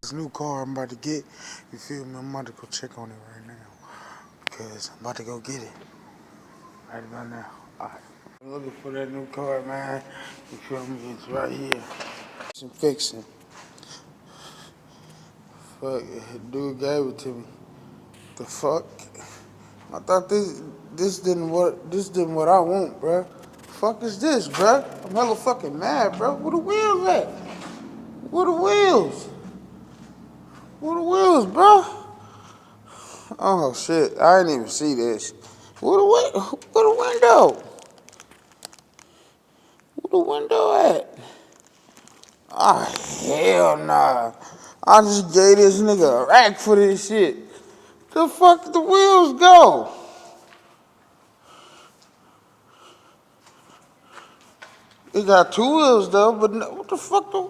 This new car I'm about to get, you feel me? I'm about to go check on it right now. Because I'm about to go get it. Right about now. Alright. I'm looking for that new car, man. You feel me? It's right here. Some fixing. Fuck, dude gave it to me. The fuck? I thought this didn't what I want, bruh. Fuck is this, bruh? I'm hella fucking mad, bro. Where the wheels at? Where the wheels? Where the wheels, bro? Oh shit, I didn't even see this. Where the window? Where the window at? Ah, hell nah. I just gave this nigga a rack for this shit. The fuck did the wheels go? It got two wheels though, but what the fuck the